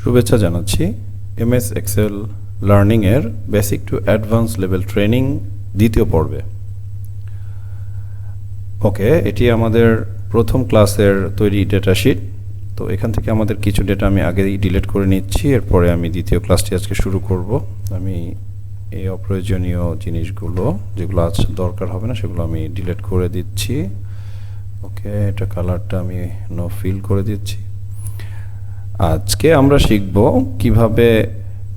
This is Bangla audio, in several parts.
শুভেচ্ছা জানাচ্ছি এমএস এক্সেল লার্নিং এর basic to advance level training দ্বিতীয় পর্বে। ওকে, এটি আমাদের প্রথম ক্লাসের তৈরি ডেটা শিট। তো এখান থেকে আমাদের কিছু ডেটা আমি আগেই ডিলিট করে নিচ্ছি, এরপরে আমি দ্বিতীয় ক্লাসটি আজকে শুরু করব। আমি এই অপ্রয়োজনীয় জিনিসগুলো যেগুলো আজ দরকার হবে না সেগুলো আমি ডিলিট করে দিচ্ছি। ওকে, এটা কালারটা আমি নো ফিল করে দিচ্ছি। আজকে আমরা শিখব কিভাবে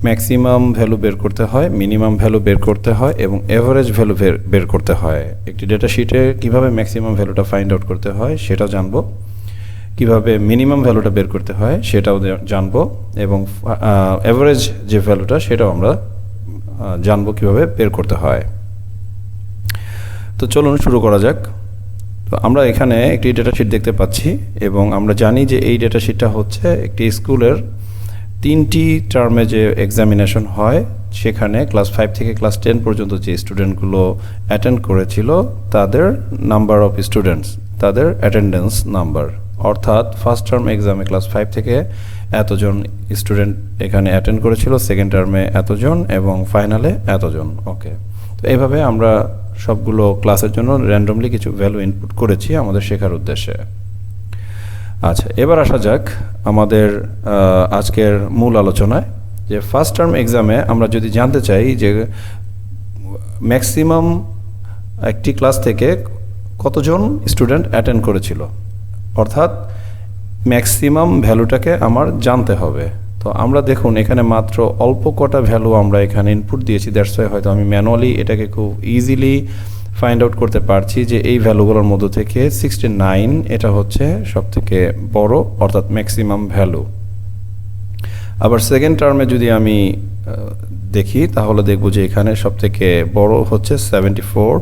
ম্যাক্সিমাম ভ্যালু বের করতে হয়, মিনিমাম ভ্যালু বের করতে হয় এবং এভারেজ ভ্যালু বের করতে হয়। একটি ডেটা শিটে কিভাবে ম্যাক্সিমাম ভ্যালুটা ফাইন্ড আউট করতে হয় সেটাও জানবো, কিভাবে মিনিমাম ভ্যালুটা বের করতে হয় সেটাও জানবো এবং এভারেজ যে ভ্যালুটা সেটাও আমরা জানবো কিভাবে বের করতে হয়। তো চলুন শুরু করা যাক। তো আমরা এখানে একটি ডেটা শিট দেখতে পাচ্ছি এবং আমরা জানি যে এই ডেটা শিটটা হচ্ছে একটি স্কুলের 3টি টার্মে যে এক্সামিনেশন হয় সেখানে ক্লাস 5 থেকে ক্লাস 10 পর্যন্ত যে স্টুডেন্টগুলো অ্যাটেন্ড করেছিল তাদের নাম্বার অফ স্টুডেন্টস, তাদের অ্যাটেন্ডেন্স নাম্বার, অর্থাৎ ফার্স্ট টার্ম এক্সামে ক্লাস 5 থেকে এতজন স্টুডেন্ট এখানে অ্যাটেন্ড করেছিল, সেকেন্ড টার্মে এতজন এবং ফাইনালে এতজন। ওকে, তো এইভাবে আমরা সবগুলো ক্লাসের জন্য র্যান্ডমলি কিছু ভ্যালু ইনপুট করেছি আমাদের শেখার উদ্দেশ্যে। আচ্ছা, এবার আসা যাক আমাদের আজকের মূল আলোচনায়। যে ফার্স্ট টার্ম এক্সামে আমরা যদি জানতে চাই যে ম্যাক্সিমাম একটি ক্লাস থেকে কতজন স্টুডেন্ট অ্যাটেন্ড করেছিল, অর্থাৎ ম্যাক্সিমাম ভ্যালুটাকে আমার জানতে হবে। তো আমরা দেখুন এখানে মাত্র অল্প কটা ভ্যালু আমরা এখানে ইনপুট দিয়েছি, দ্যাটস ওয়াই হয়তো আমি ম্যানুয়ালি এটাকে খুব ইজিলি ফাইন্ড আউট করতে পারছি যে এই ভ্যালুগুলোর মধ্য থেকে 69 এটা হচ্ছে সবথেকে বড়, অর্থাৎ ম্যাক্সিমাম ভ্যালু। আবার সেকেন্ড টার্মে যদি আমি দেখি তাহলে দেখব যে এখানে সবথেকে বড় হচ্ছে 74।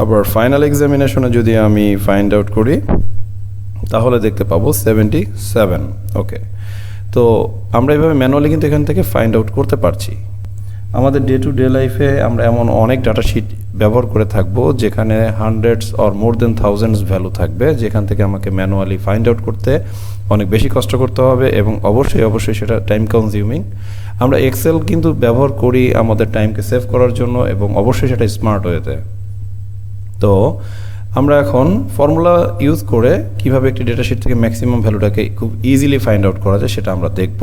আবার ফাইনাল এক্সামিনেশনে যদি আমি ফাইন্ড আউট করি তাহলে দেখতে পাবো 77। ওকে, তো আমরা এভাবে ম্যানুয়ালি কিন্তু এখান থেকে ফাইন্ড আউট করতে পারছি। আমাদের ডে টু ডে লাইফে আমরা এমন অনেক ডাটা শিট ব্যবহার করে থাকবো যেখানে hundreds or more than thousands value থাকবে, যেখান থেকে আমাকে ম্যানুয়ালি ফাইন্ড আউট করতে অনেক বেশি কষ্ট করতে হবে এবং অবশ্যই সেটা টাইম কনজিউমিং। আমরা এক্সেল কিন্তু ব্যবহার করি আমাদের টাইমকে সেভ করার জন্য এবং অবশ্যই সেটা স্মার্ট ওয়েতে। তো আমরা এখন ফর্মুলা ইউজ করে কিভাবে একটি ডেটা শিট থেকে ম্যাক্সিমাম ভ্যালুটাকে খুব ইজিলি ফাইন্ড আউট করা যায় সেটা আমরা দেখব।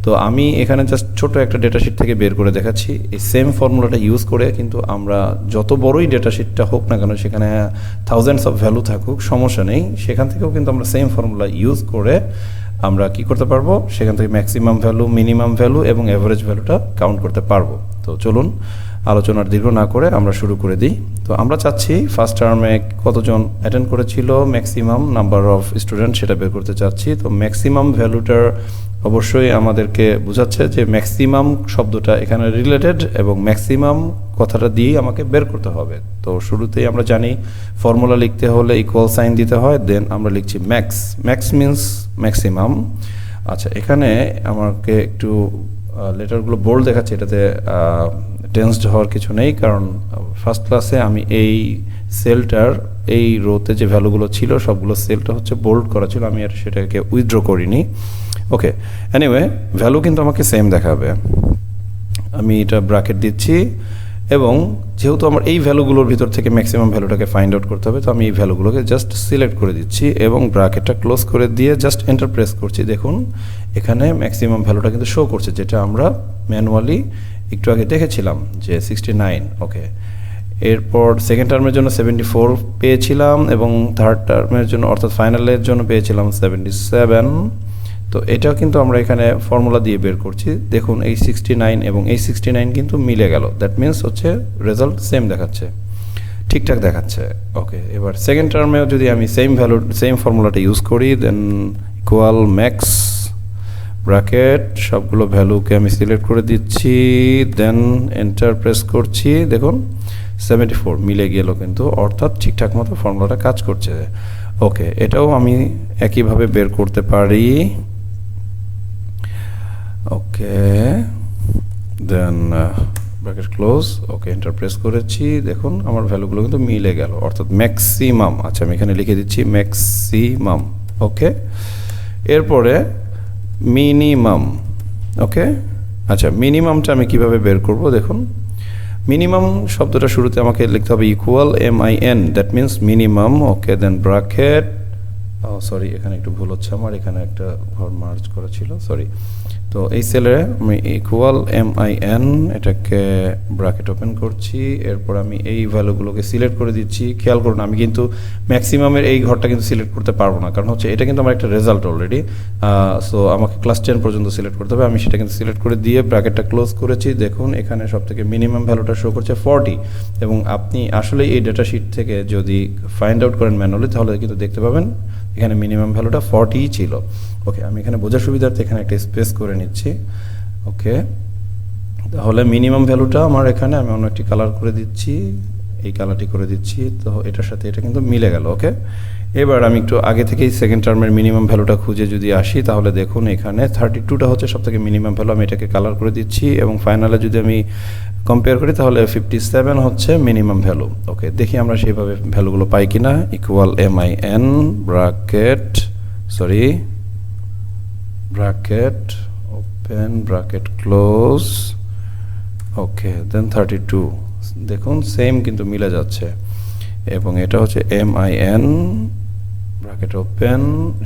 তো আমি এখানে জাস্ট ছোট একটা ডেটা শিট থেকে বের করে দেখাচ্ছি। এই সেম ফর্মুলাটা ইউজ করে কিন্তু আমরা যত বড়ই ডেটা শিটটা হোক না কেন, সেখানে থাউজেন্ডস অফ ভ্যালু থাকুক সমস্যা নেই, সেখান থেকেও কিন্তু আমরা সেম ফর্মুলা ইউজ করে আমরা কি করতে পারবো, সেখান থেকে ম্যাক্সিমাম ভ্যালু, মিনিমাম ভ্যালু এবং এভারেজ ভ্যালুটা কাউন্ট করতে পারবো। তো চলুন আলোচনার দীর্ঘ না করে আমরা শুরু করে দিই। তো আমরা চাচ্ছি ফার্স্ট টার্মে কতজন অ্যাটেন্ড করেছিল, ম্যাক্সিমাম নাম্বার অফ স্টুডেন্ট সেটা বের করতে চাচ্ছি। তো ম্যাক্সিমাম ভ্যালুটার অবশ্যই আমাদেরকে বোঝাচ্ছে যে ম্যাক্সিমাম শব্দটা এখানে রিলেটেড এবং ম্যাক্সিমাম কথাটা দিয়েই আমাকে বের করতে হবে। তো শুরুতেই আমরা জানি ফর্মুলা লিখতে হলে ইকুয়াল সাইন দিতে হয়, দেন আমরা লিখছি ম্যাক্স। Max means maximum. আচ্ছা, এখানে আমাকে একটু লেটারগুলো বোল্ড দেখাচ্ছে, এটাতে টেন্সড হওয়ার কিছু নেই, কারণ ফার্স্ট ক্লাসে আমি এই সেলটার এই রোতে যে ভ্যালুগুলো ছিল সবগুলো সেলটা হচ্ছে বোল্ড করা ছিল, আমি আর সেটাকে উইথড্র করিনি। ওকে, এনিওয়ে ভ্যালু কিন্তু আমাকে সেম দেখাবে। আমি এটা ব্র্যাকেট দিচ্ছি এবং যেহেতু আমার এই ভ্যালুগুলোর ভিতর থেকে ম্যাক্সিমাম ভ্যালুটাকে ফাইন্ড আউট করতে হবে, তো আমি এই ভ্যালুগুলোকে জাস্ট সিলেক্ট করে দিচ্ছি এবং ব্র্যাকেটটা ক্লোজ করে দিয়ে জাস্ট এন্টার প্রেস করছি। দেখুন এখানে ম্যাক্সিমাম ভ্যালুটা কিন্তু শো করছে, যেটা আমরা ম্যানুয়ালি একটু আগে দেখেছিলাম যে 69। ওকে, এরপর সেকেন্ড টার্মের জন্য 74 পেয়েছিলাম এবং থার্ড টার্মের জন্য অর্থাৎ ফাইনালের জন্য পেয়েছিলাম 77। তো এটাও কিন্তু আমরা এখানে ফর্মুলা দিয়ে বের করছি। দেখুন এই 69 এবং এই 69 কিন্তু মিলে গেল, দ্যাট মিনস হচ্ছে রেজাল্ট সেম দেখাচ্ছে, ঠিকঠাক দেখাচ্ছে। ওকে, এবার সেকেন্ড টার্মেও যদি আমি সেম ফর্মুলাটা ইউজ করি, দেন ইকুয়াল ম্যাক্স ব্র্যাকেট সবগুলো ভ্যালুকে আমি সিলেক্ট করে দিচ্ছি, দেন এন্টার প্রেস করছি। দেখুন 74 মিলে গেল কিন্তু, অর্থাৎ ঠিকঠাক মতো ফর্মুলাটা কাজ করছে। ওকে, এটাও আমি একইভাবে বের করতে পারি। ওকে, দেন ব্র্যাকেট ক্লোজ। ওকে, এন্টার প্রেস করেছি, দেখুন আমার ভ্যালুগুলো কিন্তু মিলে গেল, অর্থাৎ ম্যাক্সিমাম। আচ্ছা, আমি এখানে লিখে দিচ্ছি ম্যাক্সিমাম। ওকে, এরপরে মিনিমাম। ওকে, আচ্ছা মিনিমামটা আমি কিভাবে বের করব দেখুন। মিনিমাম শব্দটা শুরুতে আমাকে লিখতে হবে equal MIN, that means minimum. Okay, then bracket, sorry এখানে একটু ভুল হচ্ছে আমার, এখানে একটা ঘর মার্জ করা ছিল, সরি। তো এই সেলে আমি ইকুয়াল MIN, এটাকে ব্র্যাকেট ওপেন করছি। এরপর আমি এই ভ্যালুগুলোকে সিলেক্ট করে দিচ্ছি। খেয়াল করুন আমি কিন্তু ম্যাক্সিমামের এই ঘরটা কিন্তু সিলেক্ট করতে পারবো না, কারণ হচ্ছে এটা কিন্তু আমার একটা রেজাল্ট অলরেডি। সো আমাকে ক্লাস 10 পর্যন্ত সিলেক্ট করতে হবে। আমি সেটা কিন্তু সিলেক্ট করে দিয়ে ব্র্যাকেটটা ক্লোজ করেছি। দেখুন এখানে সব থেকে মিনিমাম ভ্যালুটা শো করছে 40, এবং আপনি আসলে এই ডেটা শিট থেকে যদি ফাইন্ড আউট করেন ম্যানুয়ালি তাহলে কিন্তু দেখতে পাবেন এখানে মিনিমাম ভ্যালুটা 40 ছিল। ওকে, আমি এখানে বোঝার সুবিধার্থে এখানে একটা স্পেস করে নিচ্ছি। ওকে, তাহলে মিনিমাম ভ্যালুটা আমার এখানে আমি অন্য একটি কালার করে দিচ্ছি, এই কালারটি করে দিচ্ছি। তো এটার সাথে এটা কিন্তু মিলে গেল। ওকে, এবার আমি একটু আগে থেকেই সেকেন্ড টার্মের মিনিমাম ভ্যালুটা খুঁজে যদি আসি, তাহলে দেখুন এখানে 32টা হচ্ছে সব থেকে মিনিমাম ভ্যালু। আমি এটাকে কালার করে দিচ্ছি, এবং ফাইনালে যদি আমি কম্পেয়ার করি তাহলে 57 হচ্ছে মিনিমাম ভ্যালু। ওকে, দেখি আমরা সেইভাবে ভ্যালুগুলো পাই কিনা। Equal MIN bracket, sorry bracket open bracket close. Okay, then 32, দেখুন সেম কিন্তু মিলে যাচ্ছে। এবং এটা হচ্ছে MIN ব্র্যাকেট ওপেন,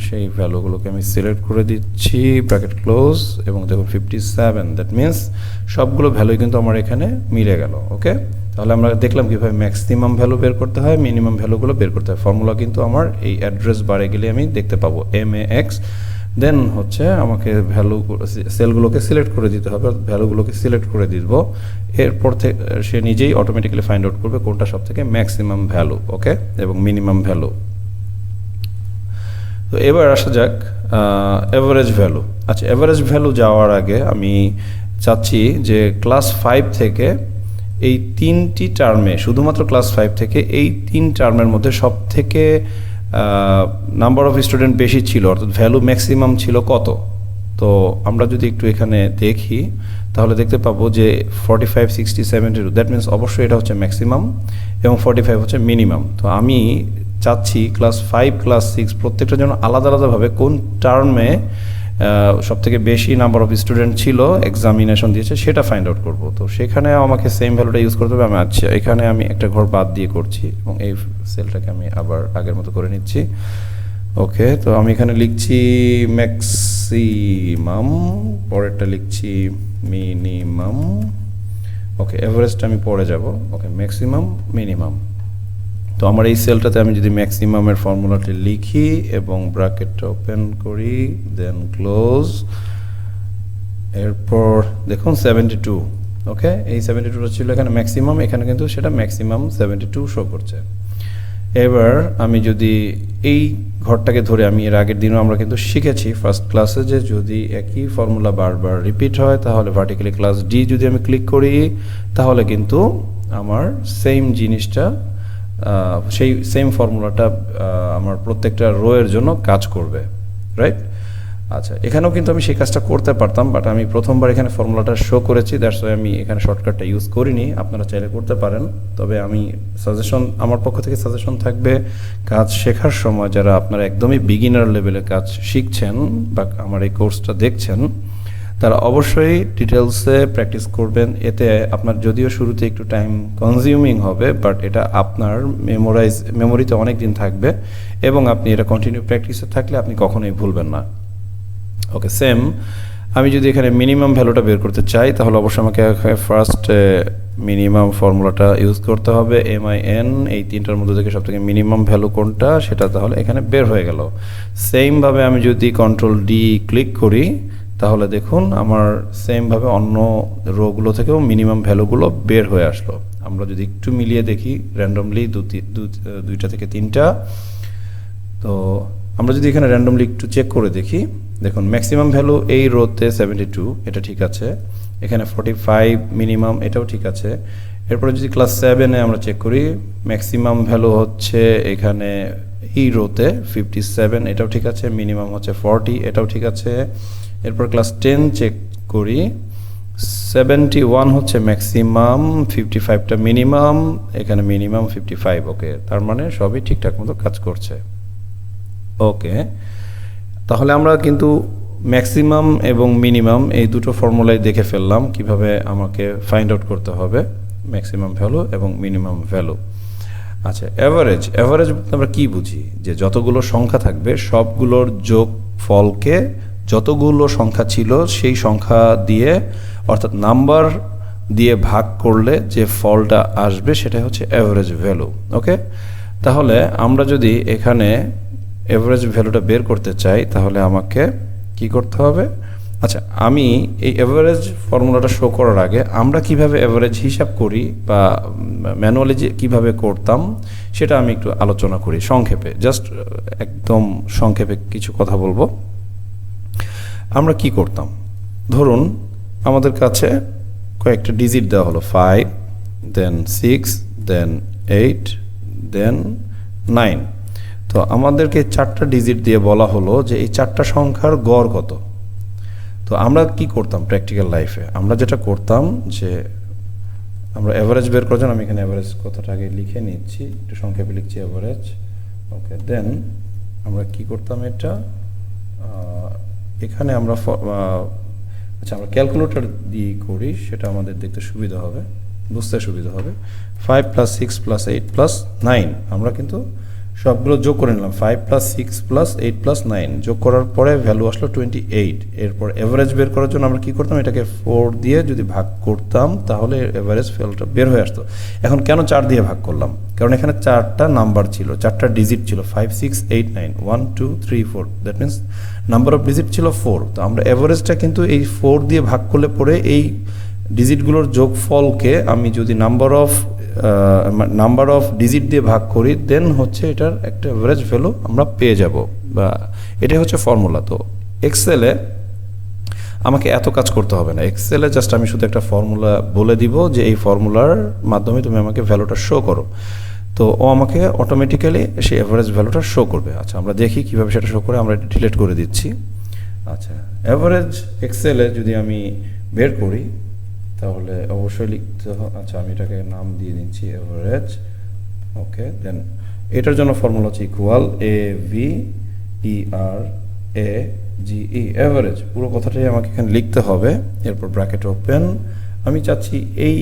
সেই ভ্যালুগুলোকে আমি সিলেক্ট করে দিচ্ছি, ব্র্যাকেট ক্লোজ, এবং দেখুন 57, দ্যাট মিনস সবগুলো ভ্যালুই কিন্তু আমার এখানে মিলে গেল। ওকে, তাহলে আমরা দেখলাম কীভাবে ম্যাক্সিমাম ভ্যালু বের করতে হয়, মিনিমাম ভ্যালুগুলো বের করতে হয়। ফর্মুলা কিন্তু আমার এই অ্যাড্রেস বারে গেলে আমি দেখতে পাবো MAX। দেন হচ্ছে আমাকে ভ্যালু সেলগুলোকে সিলেক্ট করে দিতে হবে, ভ্যালুগুলোকে সিলেক্ট করে দিব। এরপর থেকে সে নিজেই অটোমেটিক্যালি ফাইন্ড আউট করবে কোনটা সব থেকে ম্যাক্সিমাম ভ্যালু। ওকে, এবং মিনিমাম ভ্যালু। তো এবার আসা যাক এভারেজ ভ্যালু। আচ্ছা, এভারেজ ভ্যালু যাওয়ার আগে আমি চাচ্ছি যে ক্লাস 5 থেকে এই 3টি টার্মে, শুধুমাত্র ক্লাস 5 থেকে এই 3 টার্মের মধ্যে সব থেকে নাম্বার অফ স্টুডেন্ট বেশি ছিল, অর্থাৎ ভ্যালু ম্যাক্সিমাম ছিল কত। তো আমরা যদি একটু এখানে দেখি তাহলে দেখতে পাবো যে 45, 60, 72, দ্যাট মিনস অবশ্যই এটা হচ্ছে ম্যাক্সিমাম, এবং 45 হচ্ছে মিনিমাম। তো আমি চাচ্ছি ক্লাস 5, ক্লাস 6 প্রত্যেকটার জন্য আলাদা আলাদাভাবে কোন টার্মে সব থেকে বেশি নাম্বার অফ স্টুডেন্ট ছিল এক্সামিনেশন দিয়েছে সেটা ফাইন্ড আউট করবো। তো সেখানে আমাকে সেম ভ্যালুটা ইউজ করতে হবে। আমি আচ্ছা এখানে আমি একটা ঘর বাদ দিয়ে করছি, এবং এই সেলটাকে আমি আবার আগের মতো করে নিচ্ছি। ওকে, তো আমি এখানে লিখছি ম্যাক্সিমাম, পরেরটা লিখছি মিনিমাম। ওকে, এভারেজটা আমি পরে যাব। ওকে, ম্যাক্সিমাম মিনিমাম। তো আমার এই সেলটাতে আমি যদি ম্যাক্সিমামের ফর্মুলাটি লিখি এবং ব্র্যাকেটটা ওপেন করি, দেন ক্লোজ, এরপর দেখুন 72। ওকে, এই 72টা ছিল এখানে ম্যাক্সিমাম, এখানে কিন্তু সেটা ম্যাক্সিমাম 72 শো করছে। এবার আমি যদি এই ঘরটাকে ধরে, আমি এর আগের দিনও আমরা কিন্তু শিখেছি ফার্স্ট ক্লাসে যে যদি একই ফর্মুলা বারবার রিপিট হয় তাহলে ভার্টিক্যালি ক্লাস ডি যদি আমি ক্লিক করি তাহলে কিন্তু আমার সেম জিনিসটা, সেই সেম ফর্মুলাটা আমার প্রত্যেকটা রো এর জন্য কাজ করবে, রাইট? আচ্ছা, এখানেও কিন্তু আমি সেই কাজটা করতে পারতাম, বাট আমি প্রথমবার এখানে ফর্মুলাটা শো করেছি, দ্যাটস ওয়াই আমি এখানে শর্টকাটটা ইউজ করিনি। আপনারা চাইলে করতে পারেন, তবে আমি আমার পক্ষ থেকে সাজেশন থাকবে কাজ শেখার সময় যারা আপনারা একদমই বিগিনার লেভেলে কাজ শিখছেন বা আমার এই কোর্সটা দেখছেন, তারা অবশ্যই ডিটেলসে প্র্যাকটিস করবেন। এতে আপনার যদিও শুরুতে একটু টাইম কনজিউমিং হবে, বাট এটা আপনার মেমোরিতে অনেক দিন থাকবে, এবং আপনি এটা কন্টিনিউ প্র্যাকটিসে থাকলে আপনি কখনোই ভুলবেন না। ওকে, সেম আমি যদি এখানে মিনিমাম ভ্যালুটা বের করতে চাই তাহলে অবশ্যই আমাকে ফার্স্ট মিনিমাম ফর্মুলাটা ইউজ করতে হবে, MIN। এই তিনটার মধ্যে থেকে সব থেকে মিনিমাম ভ্যালু কোনটা সেটা তাহলে এখানে বের হয়ে গেল। সেমভাবে আমি যদি কন্ট্রোল ডি ক্লিক করি তাহলে দেখুন আমার সেমভাবে অন্য রোগুলো থেকেও মিনিমাম ভ্যালুগুলো বের হয়ে আসলো। আমরা যদি একটু মিলিয়ে দেখি র্যান্ডমলি দুইটা থেকে তিনটা, তো আমরা যদি এখানে র্যান্ডমলি একটু চেক করে দেখি, দেখুন ম্যাক্সিমাম ভ্যালু এই রোতে 72, এটা ঠিক আছে। এখানে 45 মিনিমাম, এটাও ঠিক আছে। এরপরে যদি ক্লাস 7-এ আমরা চেক করি, ম্যাক্সিমাম ভ্যালু হচ্ছে এখানে এই রোতে 57, এটাও ঠিক আছে। মিনিমাম হচ্ছে 40, এটাও ঠিক আছে। এরপর ক্লাস 10 চেক করি, 71 হচ্ছে ম্যাক্সিমাম, 55টা মিনিমাম, এখানে মিনিমাম 55। ওকে, তার মানে সবই ঠিকঠাক মতো কাজ করছে। ওকে, তাহলে আমরা কিন্তু ম্যাক্সিমাম এবং মিনিমাম এই দুটো ফর্মুলাই দেখে ফেললাম কিভাবে আমাকে ফাইন্ড আউট করতে হবে ম্যাক্সিমাম ভ্যালু এবং মিনিমাম ভ্যালু। আচ্ছা, অ্যাভারেজ আমরা কি বুঝি? যে যতগুলো সংখ্যা থাকবে সবগুলোর যোগ ফলকে যতগুলো সংখ্যা ছিল সেই সংখ্যা দিয়ে, অর্থাৎ নাম্বার দিয়ে ভাগ করলে যে ফলটা আসবে সেটাই হচ্ছে অ্যাভারেজ ভ্যালু। ওকে, তাহলে আমরা যদি এখানে অ্যাভারেজ ভ্যালুটা বের করতে চাই তাহলে আমাকে কি করতে হবে? আচ্ছা, আমি এই অ্যাভারেজ ফর্মুলাটা শো করার আগে আমরা কিভাবে অ্যাভারেজ হিসাব করি বা ম্যানুয়ালি যে কীভাবে করতাম সেটা আমি একটু আলোচনা করি সংক্ষেপে, জাস্ট একদম সংক্ষেপে কিছু কথা বলবো। আমরা কি করতাম? ধরুন আমাদের কাছে কয়েকটা ডিজিট দেওয়া হলো, 5, দেন 6, দেন 8, দেন 9। তো আমাদেরকে 4টা ডিজিট দিয়ে বলা হলো যে এই 4টা সংখ্যার গড় কত। তো আমরা কি করতাম প্র্যাকটিক্যাল লাইফে? আমরা যেটা করতাম যে আমরা অ্যাভারেজ বের করার জন্য, আমি এখানে অ্যাভারেজ কথাটা আগে লিখে নিচ্ছি, একটু সংক্ষেপে লিখছি অ্যাভারেজ। ওকে, দেন আমরা কি করতাম এটা এখানে আমরা আচ্ছা আমরা ক্যালকুলেটর দিয়ে করি, সেটা আমাদের দেখতে সুবিধা হবে, বুঝতে সুবিধা হবে। 5 + 6 + 8 + 9 আমরা কিন্তু সবগুলো যোগ করে নিলাম। 5 + 6 + 8 + 9 যোগ করার পরে ভ্যালু আসলো 28। এরপর এভারেজ বের করার জন্য আমরা কি করতাম? এটাকে 4 দিয়ে যদি ভাগ করতাম তাহলে এভারেজ ভ্যালুটা বের হয়ে আসতো। এখন কেন 4 দিয়ে ভাগ করলাম? কারণ এখানে 4টা নাম্বার ছিল, 4টা ডিজিট ছিল, 5, 6, 8, 9, 1, 2, 3, 4। That means number of digit ছিল 4। তো আমরা এভারেজটা কিন্তু এই 4 দিয়ে ভাগ করলে পরে এই ডিজিটগুলোর যোগফলকে আমি যদি নাম্বার অফ ডিজিট দিয়ে ভাগ করি, দেন হচ্ছে এটার একটা অ্যাভারেজ ভ্যালু আমরা পেয়ে যাব, বা এটাই হচ্ছে ফর্মুলা। তো এক্সেলে আমাকে এত কাজ করতে হবে না। এক্সেলে জাস্ট আমি শুধু একটা ফর্মুলা বলে দিব যে এই ফর্মুলার মাধ্যমে তুমি আমাকে ভ্যালুটা শো করো, তো ও আমাকে অটোমেটিক্যালি সেই অ্যাভারেজ ভ্যালুটা শো করবে। আচ্ছা, আমরা দেখি কীভাবে সেটা শো করে। আমরা এটা ডিলিট করে দিচ্ছি। আচ্ছা, অ্যাভারেজ এক্সেলে যদি আমি বের করি তাহলে অবশ্যই লিখতে হবে। আচ্ছা, আমি এটাকে নাম দিয়ে দিচ্ছি অ্যাভারেজ। ওকে, দেন এটার জন্য ফর্মুলা হচ্ছে ইকুয়াল AVERAGE, অ্যাভারেজ। পুরো কথাটাই আমাকে এখানে লিখতে হবে। এরপর ব্র্যাকেট ওপেন। আমি চাচ্ছি এই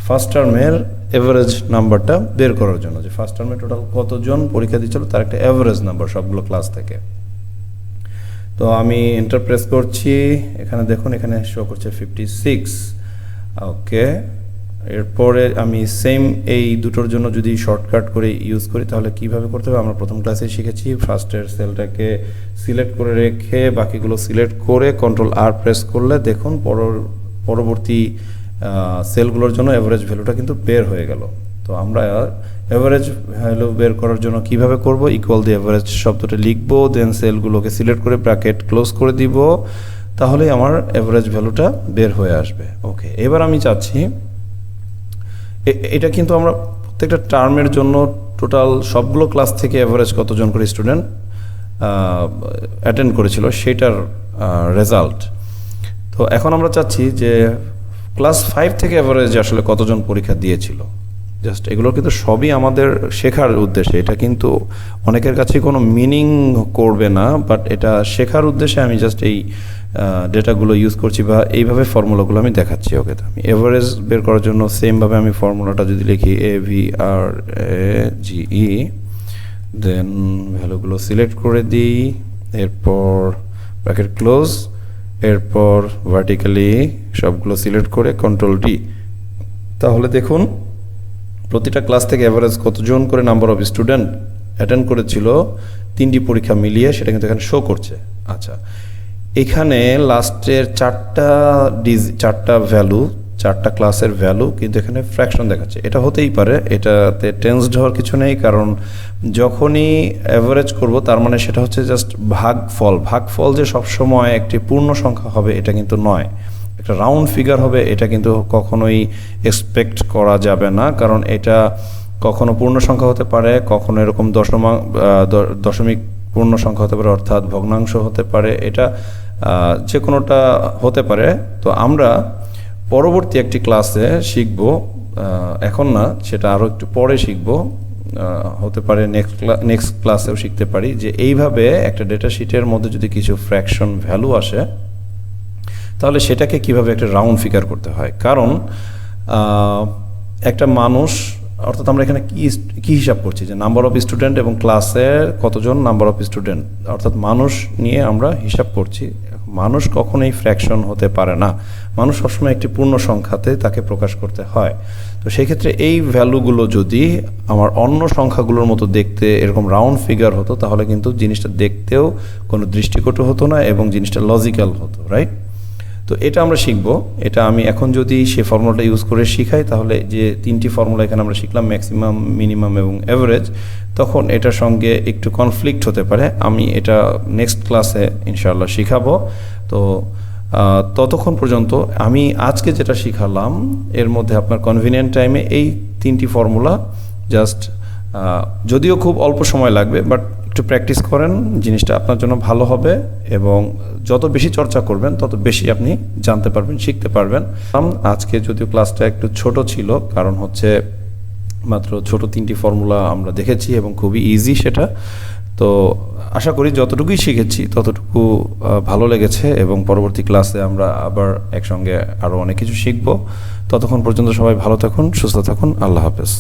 ফার্স্ট টার্মের অ্যাভারেজ নাম্বারটা বের করার জন্য, যে ফার্স্ট টার্মে টোটাল কতজন পরীক্ষা দিচ্ছিল তার একটা অ্যাভারেজ নাম্বার সবগুলো ক্লাস থেকে। তো আমি এন্টার প্রেস করছি। এখানে দেখুন এখানে শো করছে 56। ওকে, এরপরে আমি সেম এই দুটোর জন্য যদি শর্টকাট করে ইউজ করি তাহলে কিভাবে করতে হবে আমরা প্রথম ক্লাসে শিখেছি। ফার্স্টের সেলটাকে সিলেক্ট করে রেখে বাকিগুলো সিলেক্ট করে Ctrl+R প্রেস করলে দেখুন পরবর্তী সেলগুলোর জন্য অ্যাভারেজ ভ্যালুটা কিন্তু বের হয়ে গেল। তো আমরা অ্যাভারেজ ভ্যালু বের করার জন্য কিভাবে করব? ইকুয়াল দিয়ে অ্যাভারেজ শব্দটা লিখবো, দেন সেলগুলোকে সিলেক্ট করে ব্র্যাকেট ক্লোজ করে দিব, তাহলেই আমার অ্যাভারেজ ভ্যালুটা বের হয়ে আসবে। ওকে, এবার আমি চাচ্ছি এটা কিন্তু আমরা প্রত্যেকটা টার্মের জন্য টোটাল সবগুলো ক্লাস থেকে অ্যাভারেজ কতজন করে স্টুডেন্ট অ্যাটেন্ড করেছিল সেটার রেজাল্ট। তো এখন আমরা চাচ্ছি যে ক্লাস 5 থেকে অ্যাভারেজ আসলে কতজন পরীক্ষা দিয়েছিল। জাস্ট এগুলো কিন্তু সবই আমাদের শেখার উদ্দেশ্যে, এটা কিন্তু অনেকের কাছে কোনো মিনিং করবে না, বাট এটা শেখার উদ্দেশ্যে আমি জাস্ট এই ডেটাগুলো ইউজ করছি বা এইভাবে ফর্মুলাগুলো আমি দেখাচ্ছি। ওকে, তো আমি এভারেজ বের করার জন্য সেমভাবে আমি ফর্মুলাটা যদি লিখি AVERAGE, দেন ভ্যালুগুলো সিলেক্ট করে দিই, এরপর ব্র্যাকেট ক্লোজ, এরপর ভার্টিক্যালি সবগুলো সিলেক্ট করে Ctrl+D। তাহলে দেখুন প্রতিটা ক্লাস থেকে অ্যাভারেজ কতজন করে নাম্বার অফ স্টুডেন্ট অ্যাটেন্ড করেছিল 3টি পরীক্ষা মিলিয়ে সেটা কিন্তু এখানে শো করছে। আচ্ছা, এখানে লাস্টের 4টা ভ্যালু, 4টা ক্লাসের ভ্যালু কিন্তু এখানে ফ্র্যাকশন দেখাচ্ছে। এটা হতেই পারে, এটাতে টেন্সড হওয়ার কিছু নেই, কারণ যখনই অ্যাভারেজ করব তার মানে সেটা হচ্ছে জাস্ট ভাগফল যে সবসময় একটি পূর্ণ সংখ্যা হবে এটা কিন্তু নয়, একটা রাউন্ড ফিগার হবে এটা কিন্তু কখনোই এক্সপেক্ট করা যাবে না, কারণ এটা কখনো পূর্ণ সংখ্যা হতে পারে, কখনো এরকম দশমিক পূর্ণ সংখ্যা হতে পারে, অর্থাৎ ভগ্নাংশ হতে পারে, এটা যে কোনোটা হতে পারে। তো আমরা পরবর্তী একটি ক্লাসে শিখব, এখন না, সেটা আরও একটু পরে শিখব, হতে পারে নেক্সট ক্লাসেও শিখতে পারি যে এইভাবে একটা ডেটা শিটের মধ্যে যদি কিছু ফ্র্যাকশন ভ্যালু আসে তাহলে সেটাকে কিভাবে একটা রাউন্ড ফিগার করতে হয়। কারণ একটা মানুষ, অর্থাৎ আমরা এখানে কি হিসাব করছি যে নাম্বার অফ স্টুডেন্ট এবং ক্লাসের কতজন নাম্বার অফ স্টুডেন্ট, অর্থাৎ মানুষ নিয়ে আমরা হিসাব করছি। মানুষ কখনোই ফ্র্যাকশন হতে পারে না, মানুষ সবসময় একটি পূর্ণ সংখ্যাতে তাকে প্রকাশ করতে হয়। তো সেই ক্ষেত্রে এই ভ্যালুগুলো যদি আমার অন্য সংখ্যাগুলোর মতো দেখতে এরকম রাউন্ড ফিগার হতো তাহলে কিন্তু জিনিসটা দেখতেও কোনো দৃষ্টিকটু হতো না এবং জিনিসটা লজিক্যাল হতো, রাইট? তো এটা আমরা শিখব। এটা আমি এখন যদি সে ফর্মুলাটা ইউজ করে শিখাই তাহলে যে তিনটি ফর্মুলা এখানে আমরা শিখলাম, ম্যাক্সিমাম, মিনিমাম এবং অ্যাভারেজ, তখন এটার সঙ্গে একটু কনফ্লিক্ট হতে পারে। আমি এটা নেক্সট ক্লাসে ইনশাআল্লাহ শিখাবো। তো ততক্ষণ পর্যন্ত আমি আজকে যেটা শিখালাম এর মধ্যে আপনার কনভিনিয়েন্ট টাইমে এই তিনটি ফর্মুলা জাস্ট, যদিও খুব অল্প সময় লাগবে, বাট একটু প্র্যাকটিস করেন, জিনিসটা আপনার জন্য ভালো হবে এবং যত বেশি চর্চা করবেন তত বেশি আপনি জানতে পারবেন, শিখতে পারবেন। আজকে যদিও ক্লাসটা একটু ছোট ছিল, কারণ হচ্ছে মাত্র ছোট তিনটি ফর্মুলা আমরা দেখেছি এবং খুবই ইজি সেটা। তো আশা করি যতটুকুই শিখেছি ততটুকু ভালো লেগেছে এবং পরবর্তী ক্লাসে আমরা আবার একসঙ্গে আরও অনেক কিছু শিখব। ততক্ষণ পর্যন্ত সবাই ভালো থাকুন, সুস্থ থাকুন। আল্লাহ হাফেজ।